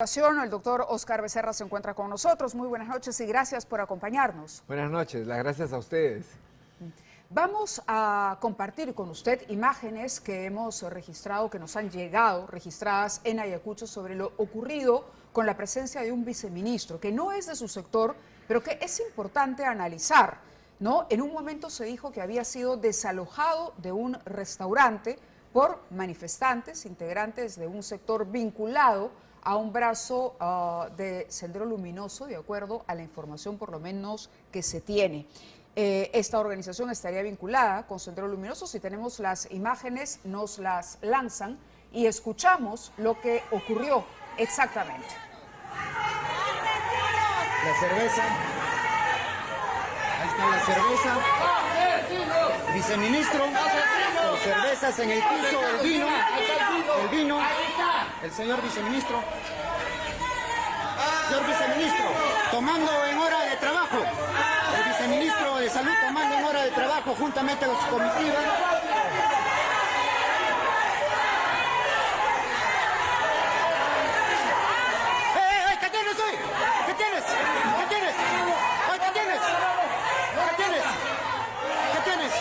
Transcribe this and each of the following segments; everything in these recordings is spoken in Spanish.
El doctor Oscar Becerra se encuentra con nosotros. Muy buenas noches y gracias por acompañarnos. Buenas noches, las gracias a ustedes. Vamos a compartir con usted imágenes que hemos registrado, que nos han llegado registradas en Ayacucho sobre lo ocurrido con la presencia de un viceministro, que no es de su sector, pero que es importante analizar, ¿no? En un momento se dijo que había sido desalojado de un restaurante por manifestantes, integrantes de un sector vinculado a un brazo de Sendero Luminoso, de acuerdo a la información por lo menos que se tiene. Esta organización estaría vinculada con Sendero Luminoso. Si tenemos las imágenes, nos las lanzan y escuchamos lo que ocurrió exactamente. La cerveza. Ahí está la cerveza. Viceministro. Con cervezas en el piso, el vino. El señor viceministro. Señor viceministro, tomando en hora de trabajo. El viceministro de Salud tomando en hora de trabajo juntamente con su comitiva. ¿Qué tienes hoy? ¿Qué tienes? ¿Qué tienes? ¿Qué tienes? ¿Qué tienes? ¿Qué tienes?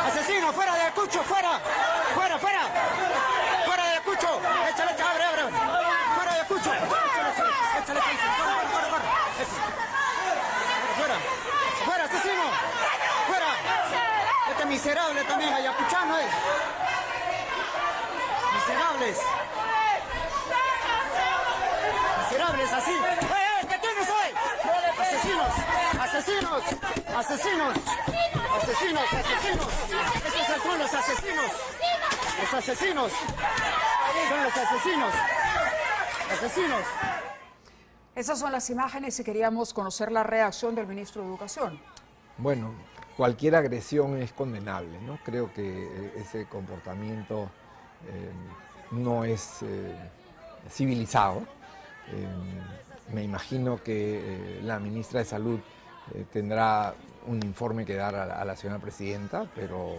Asesino, fuera de Ayacucho, fuera. Fuera de Ayacucho. Échale, abre. Fuera de Ayacucho. Échale, fuera, asesino. Fuera. Este miserable también, ayacuchano es. Miserables así. ¿Qué tienes hoy? Asesinos. Estos son los asesinos. Son los asesinos. Esas son las imágenes y queríamos conocer la reacción del ministro de Educación. Bueno, cualquier agresión es condenable, ¿no? Creo que ese comportamiento no es civilizado. Me imagino que la ministra de Salud tendrá un informe que dar a la señora presidenta, pero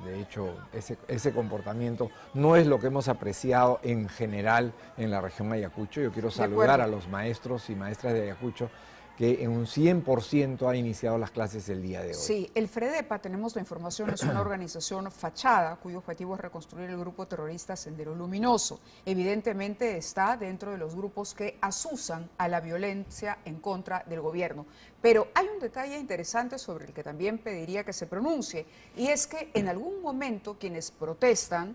de hecho ese comportamiento no es lo que hemos apreciado en general en la región Ayacucho. Yo quiero saludar a los maestros y maestras de Ayacucho que en un 100% ha iniciado las clases el día de hoy. Sí, el FREDEPA, tenemos la información, es una organización fachada cuyo objetivo es reconstruir el grupo terrorista Sendero Luminoso. Evidentemente está dentro de los grupos que asusan a la violencia en contra del gobierno. Pero hay un detalle interesante sobre el que también pediría que se pronuncie, y es que en algún momento quienes protestan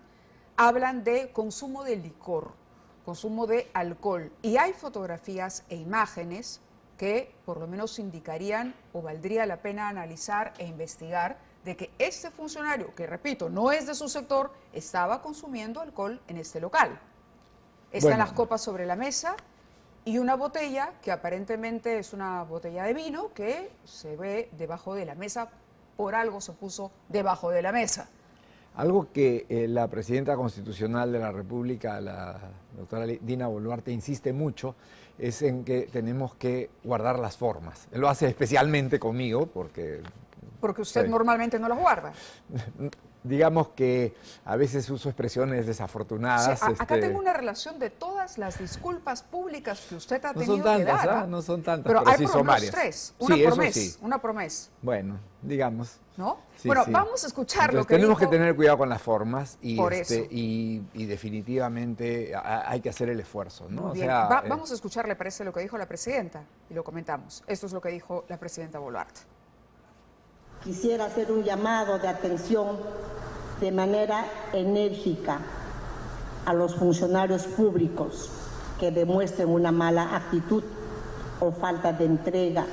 hablan de consumo de licor, consumo de alcohol, y hay fotografías e imágenes que por lo menos indicarían o valdría la pena analizar e investigar de que este funcionario, que repito, no es de su sector, estaba consumiendo alcohol en este local. Están las copas sobre la mesa y una botella que aparentemente es una botella de vino que se ve debajo de la mesa, por algo se puso debajo de la mesa. Algo que la presidenta constitucional de la República, la doctora Dina Boluarte, insiste mucho, es en que tenemos que guardar las formas. Él lo hace especialmente conmigo porque... Porque usted normalmente no las guarda. Digamos que a veces uso expresiones desafortunadas. Sí, acá tengo una relación de todas las disculpas públicas que usted ha tenido que dar. ¿Ah? No son tantas, pero hay sí por son varias. Tres. Una promesa. Bueno, digamos. ¿No? Sí, bueno, sí. vamos a escuchar Entonces, lo que tenemos dijo... que tener cuidado con las formas y, Por eso. y definitivamente hay que hacer el esfuerzo, ¿no? Muy bien. Vamos a escuchar, ¿le parece lo que dijo la presidenta? Y lo comentamos. Esto es lo que dijo la presidenta Boluarte. Quisiera hacer un llamado de atención de manera enérgica a los funcionarios públicos que demuestren una mala actitud o falta de entrega,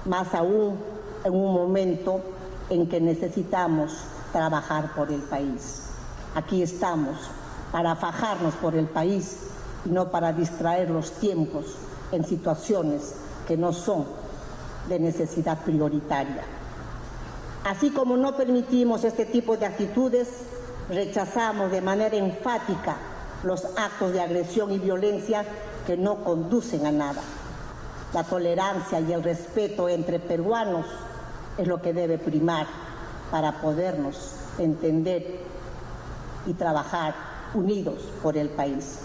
más aún en un momento en que necesitamos trabajar por el país. Aquí estamos para fajarnos por el país y no para distraer los tiempos en situaciones que no son de necesidad prioritaria. Así como no permitimos este tipo de actitudes, rechazamos de manera enfática los actos de agresión y violencia que no conducen a nada. La tolerancia y el respeto entre peruanos es lo que debe primar para podernos entender y trabajar unidos por el país.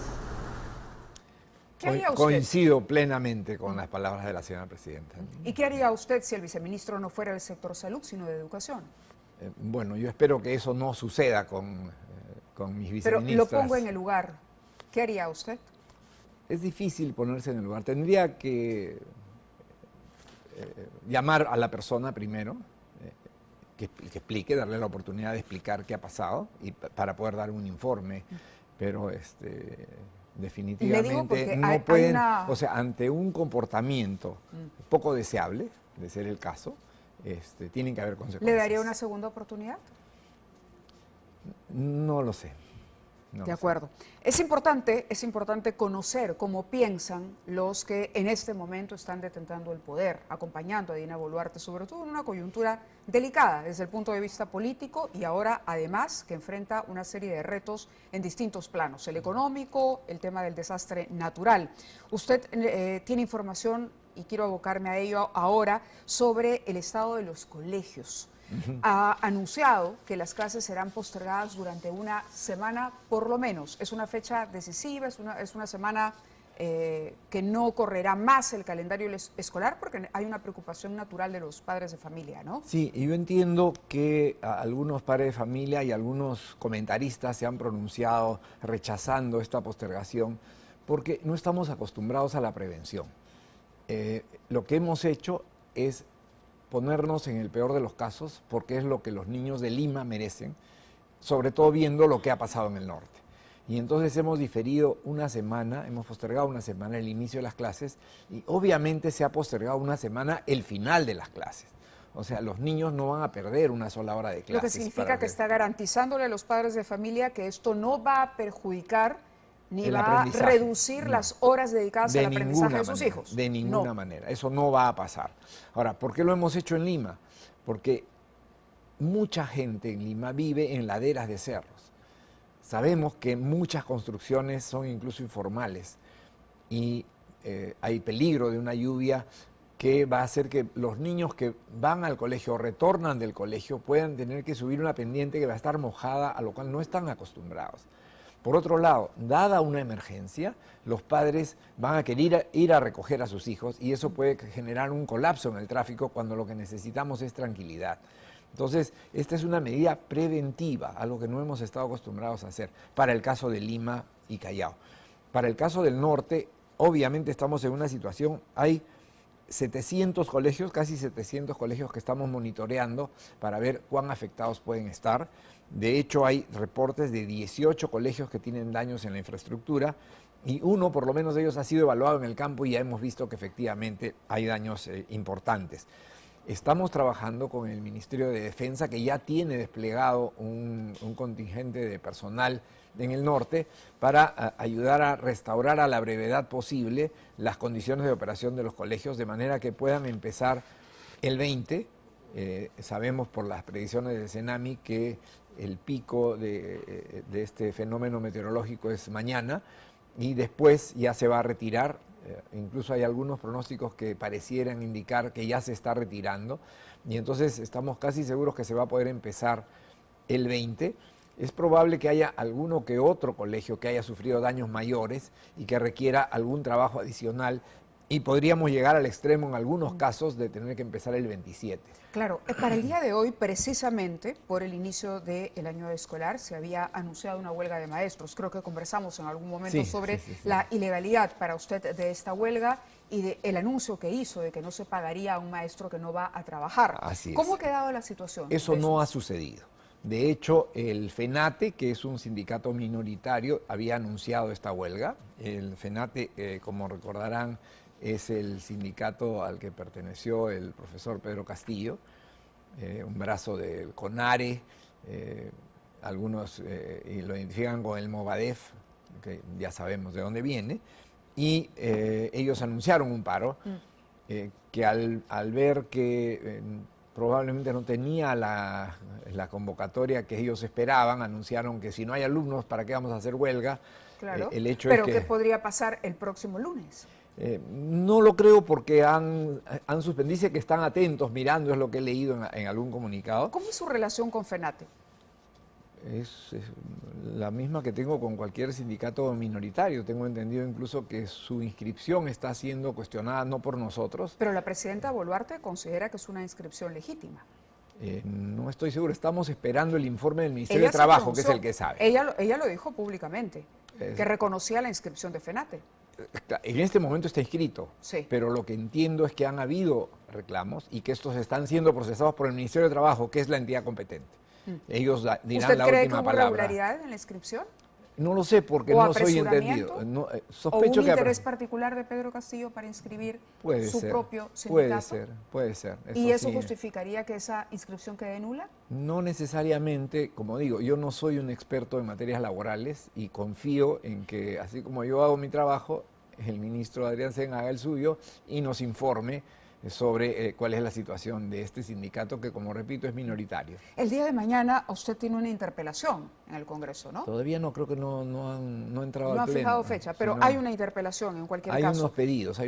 ¿Qué haría usted? Coincido plenamente con las palabras de la señora presidenta. ¿Y qué haría usted si el viceministro no fuera del sector salud, sino de educación? Bueno, yo espero que eso no suceda con mis Pero viceministras. lo pongo en el lugar. ¿Qué haría usted? Es difícil ponerse en el lugar. Tendría que llamar a la persona primero, que explique, darle la oportunidad de explicar qué ha pasado y para poder dar un informe. Pero definitivamente no pueden, o sea, ante un comportamiento poco deseable, de ser el caso, tienen que haber consecuencias. ¿Le daría una segunda oportunidad? No lo sé. De acuerdo. Es importante conocer cómo piensan los que en este momento están detentando el poder, acompañando a Dina Boluarte, sobre todo en una coyuntura delicada desde el punto de vista político y ahora además que enfrenta una serie de retos en distintos planos, el económico, el tema del desastre natural. Usted tiene información, y quiero abocarme a ello ahora, sobre el estado de los colegios. Ha anunciado que las clases serán postergadas durante una semana por lo menos. Es una fecha decisiva, es una semana que no correrá más el calendario escolar porque hay una preocupación natural de los padres de familia, ¿no? Sí, y yo entiendo que algunos padres de familia y algunos comentaristas se han pronunciado rechazando esta postergación porque no estamos acostumbrados a la prevención. Lo que hemos hecho es ponernos en el peor de los casos, porque es lo que los niños de Lima merecen, sobre todo viendo lo que ha pasado en el norte. Y entonces hemos diferido una semana, hemos postergado una semana el inicio de las clases y obviamente se ha postergado una semana el final de las clases. O sea, los niños no van a perder una sola hora de clases. Lo que significa que está garantizándole a los padres de familia que esto no va a perjudicar ni va a reducir las horas dedicadas al aprendizaje de sus hijos. De ninguna manera, eso no va a pasar. Ahora, ¿por qué lo hemos hecho en Lima? Porque mucha gente en Lima vive en laderas de cerros. Sabemos que muchas construcciones son incluso informales y hay peligro de una lluvia que va a hacer que los niños que van al colegio o retornan del colegio puedan tener que subir una pendiente que va a estar mojada, a lo cual no están acostumbrados. Por otro lado, dada una emergencia, los padres van a querer ir a recoger a sus hijos y eso puede generar un colapso en el tráfico cuando lo que necesitamos es tranquilidad. Entonces, esta es una medida preventiva, algo que no hemos estado acostumbrados a hacer para el caso de Lima y Callao. Para el caso del norte, obviamente estamos en una situación, hay 700 colegios, casi 700 colegios que estamos monitoreando para ver cuán afectados pueden estar. De hecho, hay reportes de 18 colegios que tienen daños en la infraestructura y uno, por lo menos de ellos, ha sido evaluado en el campo y ya hemos visto que efectivamente hay daños importantes. Estamos trabajando con el Ministerio de Defensa, que ya tiene desplegado un contingente de personal en el norte para ayudar a restaurar a la brevedad posible las condiciones de operación de los colegios, de manera que puedan empezar el 20. Sabemos por las predicciones de Senami que el pico de este fenómeno meteorológico es mañana y después ya se va a retirar. Incluso hay algunos pronósticos que parecieran indicar que ya se está retirando y entonces estamos casi seguros que se va a poder empezar el 20. Es probable que haya alguno que otro colegio que haya sufrido daños mayores y que requiera algún trabajo adicional y podríamos llegar al extremo en algunos casos de tener que empezar el 27. Claro, para el día de hoy, precisamente por el inicio del año escolar, se había anunciado una huelga de maestros. Creo que conversamos en algún momento sobre la ilegalidad para usted de esta huelga y el anuncio que hizo de que no se pagaría a un maestro que no va a trabajar. Así es. ¿Cómo ha quedado la situación? Eso no ha sucedido. De hecho, el FENATE, que es un sindicato minoritario, había anunciado esta huelga. El FENATE, como recordarán, es el sindicato al que perteneció el profesor Pedro Castillo, un brazo del CONARE, algunos lo identifican con el Movadef, que ya sabemos de dónde viene, y ellos anunciaron un paro que al ver que probablemente no tenía la convocatoria que ellos esperaban, anunciaron que si no hay alumnos, ¿para qué vamos a hacer huelga? Claro, el hecho pero es que, ¿qué podría pasar el próximo lunes? No lo creo porque han suspendido, dice que están atentos, mirando, es lo que he leído en algún comunicado. ¿Cómo es su relación con FENATE? Es la misma que tengo con cualquier sindicato minoritario. Tengo entendido incluso que su inscripción está siendo cuestionada no por nosotros. Pero la presidenta Boluarte considera que es una inscripción legítima. No estoy seguro, estamos esperando el informe del Ministerio Ella de se Trabajo, que es pronunció. el que sabe. Ella lo dijo públicamente, que reconocía la inscripción de FENATE. En este momento está inscrito, Sí. pero lo que entiendo es que han habido reclamos y que estos están siendo procesados por el Ministerio de Trabajo, que es la entidad competente. Ellos dirán ¿Usted la cree que última hubo palabra. irregularidades en la inscripción? No lo sé porque ¿O no soy apresuramiento? entendido. No, ¿O sospecho un que interés particular de Pedro Castillo para inscribir puede su ser, propio puede sindicato? puede ser. ¿Y eso sí. justificaría que esa inscripción quede nula? No necesariamente, como digo, yo no soy un experto en materias laborales y confío en que, así como yo hago mi trabajo, el ministro Adrián Sen haga el suyo y nos informe sobre cuál es la situación de este sindicato que, como repito, es minoritario. El día de mañana usted tiene una interpelación en el Congreso, ¿no? Todavía no creo que no han entrado No al ha pleno. fijado fecha, pero sino hay una interpelación en cualquier hay caso. unos pedidos, Sí,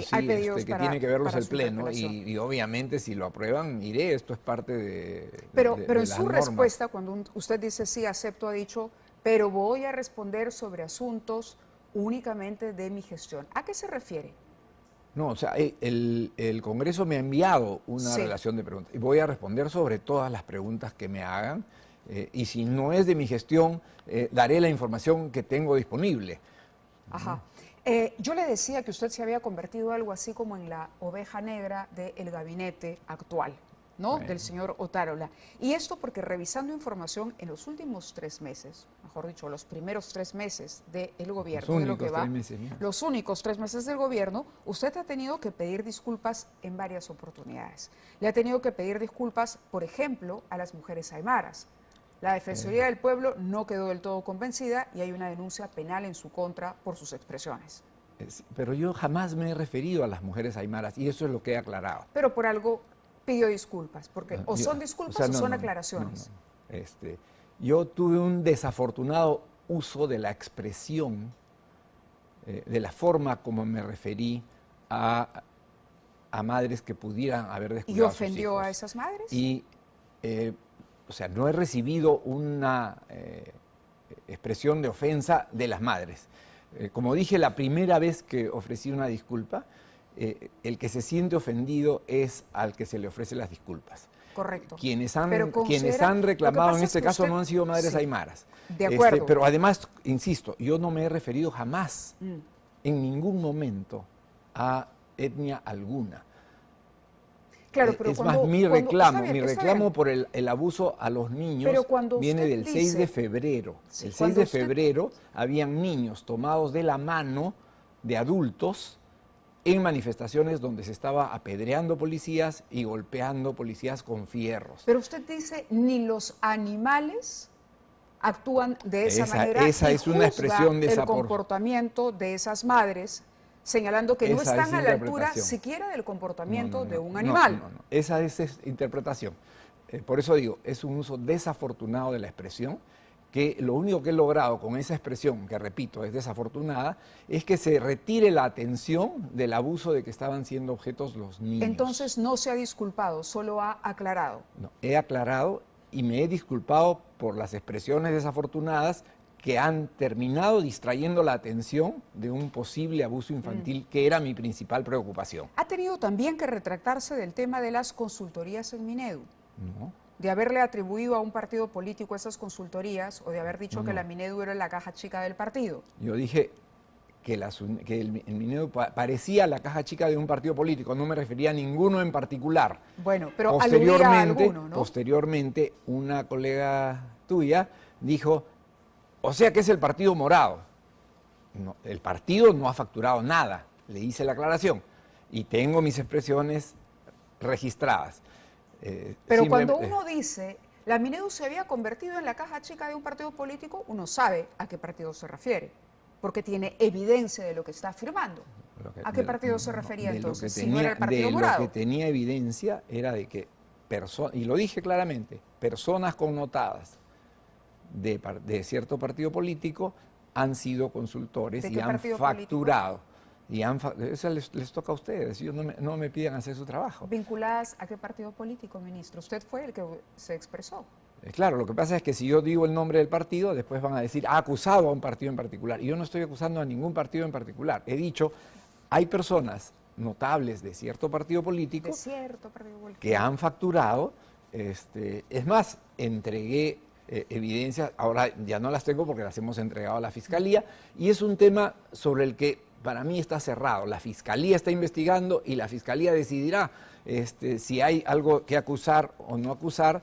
sí, hay pedidos que para- tiene que verlos para el su pleno interpelación. y obviamente si lo aprueban iré, esto es parte Pero de en las su normas. respuesta, cuando usted dice sí, acepto, ha dicho, pero voy a responder sobre asuntos únicamente de mi gestión. ¿A qué se refiere? No, o sea, el Congreso me ha enviado una Sí. relación de preguntas y voy a responder sobre todas las preguntas que me hagan y si no es de mi gestión, daré la información que tengo disponible. Ajá. Yo le decía que usted se había convertido algo así como en la oveja negra del gabinete actual, ¿no? Bueno. Del señor Otárola. Y esto porque revisando información en los últimos 3 meses, mejor dicho, los primeros 3 meses del gobierno, de lo únicos que va, 3 meses, mira. los únicos 3 meses del gobierno, usted ha tenido que pedir disculpas en varias oportunidades. Le ha tenido que pedir disculpas, por ejemplo, a las mujeres aymaras. La Defensoría del Pueblo no quedó del todo convencida y hay una denuncia penal en su contra por sus expresiones. Pero yo jamás me he referido a las mujeres aymaras y eso es lo que he aclarado. Pero por algo pidió disculpas, porque o Yo- son disculpas sea, o no, son no, aclaraciones. no. Yo tuve un desafortunado uso de la expresión, de la forma como me referí a madres que pudieran haber ¿Y descuidado a sus ofendió hijos. a esas madres? Y, o sea, no he recibido una expresión de ofensa de las madres. Como dije la primera vez que ofrecí una disculpa, el que se siente ofendido es al que se le ofrece las disculpas. Correcto. Quienes Pero han considera- lo que reclamado pasa en es este que caso usted- no han sido madres sí, aymaras. de acuerdo. Pero además, insisto, yo no me he referido jamás, en ningún momento, a etnia alguna. Claro, pero es cuando, más, mi cuando- reclamo, está bien, está reclamo bien. por el abuso a los niños Pero cuando viene usted del 6 de dice- febrero. Sí, el 6 cuando de usted- febrero habían niños tomados de la mano de adultos en manifestaciones donde se estaba apedreando policías y golpeando policías con fierros. Pero usted dice, ni los animales actúan de esa manera. Esa y es una juzga expresión de el esa comportamiento de esas madres, señalando que no Esa están es a la altura interpretación. siquiera del comportamiento de un no, animal. no. Esa es interpretación. Por eso digo, es un uso desafortunado de la expresión, que lo único que he logrado con esa expresión, que repito, es desafortunada, es que se retire la atención del abuso de que estaban siendo objetos los niños. Entonces no se ha disculpado, solo ha aclarado. No, he aclarado y me he disculpado por las expresiones desafortunadas que han terminado distrayendo la atención de un posible abuso infantil, que era mi principal preocupación. Ha tenido también que retractarse del tema de las consultorías en Minedu, ¿No? de haberle atribuido a un partido político esas consultorías o de haber dicho que la Minedu era la caja chica del partido. Yo dije que el Minedu parecía la caja chica de un partido político, no me refería a ninguno en particular. Bueno, pero aludía a alguno, ¿no? Posteriormente, una colega tuya dijo, o sea que es el Partido Morado. No, el partido no ha facturado nada, le hice la aclaración y tengo mis expresiones registradas. Pero cuando Simplemente- uno dice, la Minedu se había convertido en la caja chica de un partido político, uno sabe a qué partido se refiere, porque tiene evidencia de lo que está afirmando. ¿A qué partido se refería entonces? Si no era el Partido Morado. Lo que tenía evidencia era de que, y lo dije claramente, personas connotadas de cierto partido político han sido consultores ¿De y qué han partido facturado. Eso les toca a ustedes, ellos no me piden hacer su trabajo. ¿Vinculadas a qué partido político, ministro? Usted fue el que se expresó. Claro, lo que pasa es que si yo digo el nombre del partido, después van a decir, ha acusado a un partido en particular. Y yo no estoy acusando a ningún partido en particular. He dicho, hay personas notables de cierto partido político, que han facturado. Es más, entregué evidencias, ahora ya no las tengo porque las hemos entregado a la Fiscalía, y es un tema sobre el que para mí está cerrado. La Fiscalía está investigando y la Fiscalía decidirá si hay algo que acusar o no acusar,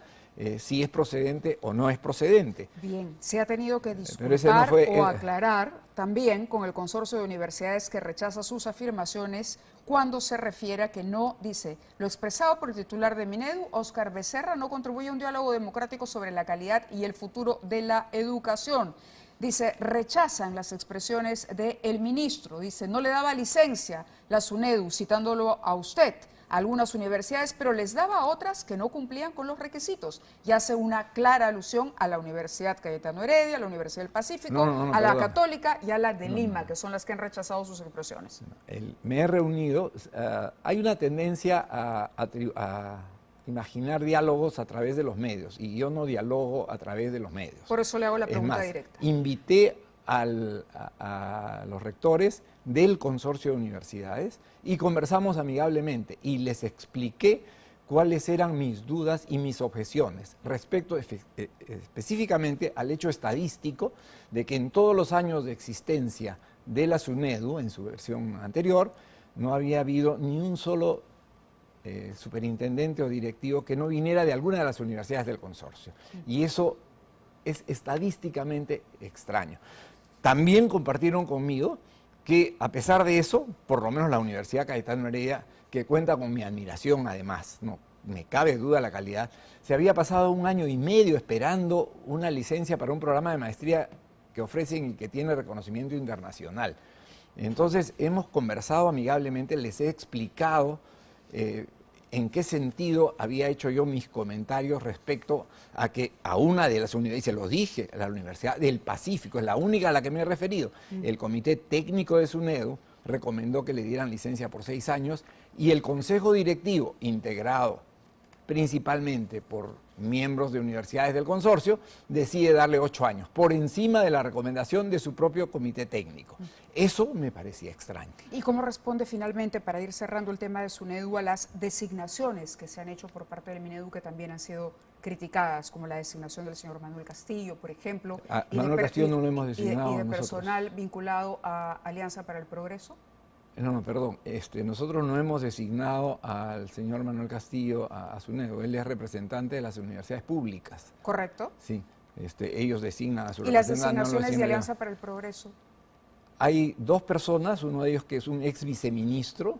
si es procedente o no es procedente. Bien, se ha tenido que disculpar o aclarar también con el consorcio de universidades que rechaza sus afirmaciones cuando se refiere a que no, dice, lo expresado por el titular de Minedu, Óscar Becerra, no contribuye a un diálogo democrático sobre la calidad y el futuro de la educación. Dice, rechazan las expresiones del ministro, dice, no le daba licencia la SUNEDU, citándolo a usted, a algunas universidades, pero les daba a otras que no cumplían con los requisitos. Y hace una clara alusión a la Universidad Cayetano Heredia, a la Universidad del Pacífico, a la Católica y a la de Lima, que son las que han rechazado sus expresiones. Me he reunido, hay una tendencia a imaginar diálogos a través de los medios, y yo no dialogo a través de los medios. Por eso le hago la pregunta directa. Invité a los rectores del consorcio de universidades y conversamos amigablemente y les expliqué cuáles eran mis dudas y mis objeciones respecto específicamente al hecho estadístico de que en todos los años de existencia de la SUNEDU, en su versión anterior, no había habido ni un solo superintendente o directivo que no viniera de alguna de las universidades del consorcio. Y eso es estadísticamente extraño. También compartieron conmigo que, a pesar de eso, por lo menos la Universidad Cayetano Heredia, que cuenta con mi admiración además, no me cabe duda la calidad, se había pasado 1 año y medio esperando una licencia para un programa de maestría que ofrecen y que tiene reconocimiento internacional. Entonces, hemos conversado amigablemente, les he explicado en qué sentido había hecho yo mis comentarios respecto a que a una de las universidades, y se lo dije, a la Universidad del Pacífico, es la única a la que me he referido, el Comité Técnico de SUNEDU recomendó que le dieran licencia por 6 años y el Consejo Directivo, integrado principalmente por miembros de universidades del consorcio, decide darle 8 años, por encima de la recomendación de su propio comité técnico. Eso me parecía extraño. ¿Y cómo responde finalmente, para ir cerrando el tema de SUNEDU, a las designaciones que se han hecho por parte del Minedu, que también han sido criticadas, como la designación del señor Manuel Castillo, por ejemplo? Manuel Castillo no lo hemos designado ¿Y de personal vinculado a Alianza para el Progreso? No, perdón. Nosotros no hemos designado al señor Manuel Castillo a SUNEDU. Él es representante de las universidades públicas. ¿Correcto? Sí. Ellos designan a su representante. ¿Y las designaciones de Alianza para el Progreso? Hay 2 personas, uno de ellos que es un ex viceministro,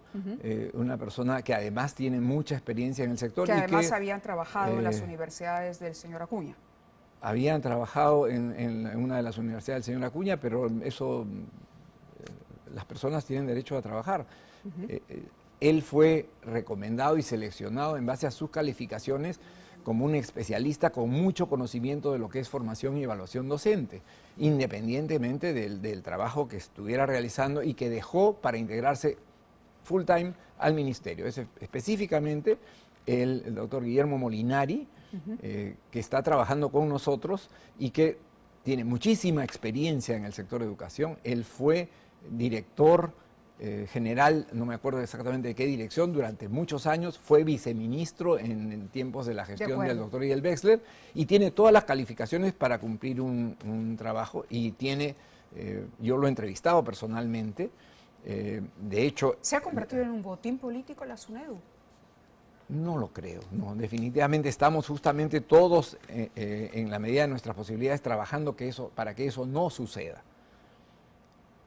una persona que además tiene mucha experiencia en el sector. Que además habían trabajado en las universidades del señor Acuña. Habían trabajado en una de las universidades del señor Acuña, pero eso... las personas tienen derecho a trabajar. Él fue recomendado y seleccionado en base a sus calificaciones como un especialista con mucho conocimiento de lo que es formación y evaluación docente, independientemente del trabajo que estuviera realizando y que dejó para integrarse full time al ministerio. Es específicamente el doctor Guillermo Molinari, que está trabajando con nosotros y que tiene muchísima experiencia en el sector de educación. Él fue director general, no me acuerdo exactamente de qué dirección, durante muchos años, fue viceministro en tiempos de la gestión del doctor Miguel Wexler, y tiene todas las calificaciones para cumplir un trabajo, y tiene, yo lo he entrevistado personalmente, de hecho... ¿Se ha convertido en un botín político la SUNEDU? No lo creo, no, definitivamente estamos justamente todos en la medida de nuestras posibilidades trabajando para que eso no suceda.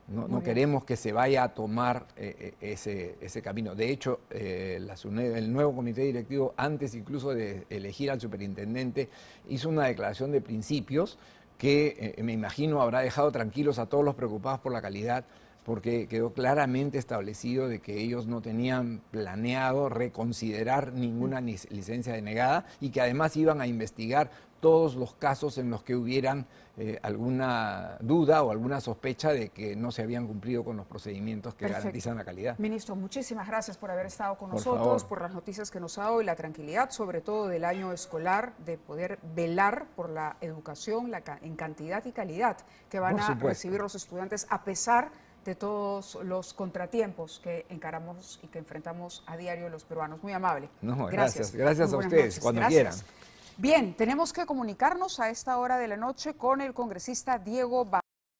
No queremos que se vaya a tomar ese camino. De hecho, la SUNEDU, el nuevo comité directivo, antes incluso de elegir al superintendente, hizo una declaración de principios que me imagino habrá dejado tranquilos a todos los preocupados por la calidad, porque quedó claramente establecido de que ellos no tenían planeado reconsiderar ninguna licencia denegada y que además iban a investigar todos los casos en los que hubieran alguna duda o alguna sospecha de que no se habían cumplido con los procedimientos que Perfecto. garantizan la calidad. Ministro, muchísimas gracias por haber estado con Por nosotros, favor. por las noticias que nos ha dado y la tranquilidad, sobre todo del año escolar, de poder velar por la educación en cantidad y calidad que van Por a supuesto. recibir los estudiantes a pesar de todos los contratiempos que encaramos y que enfrentamos a diario los peruanos. Muy amable. No, gracias. Gracias Muy a buenas ustedes, noches. cuando Gracias. quieran. Bien, tenemos que comunicarnos a esta hora de la noche con el congresista Diego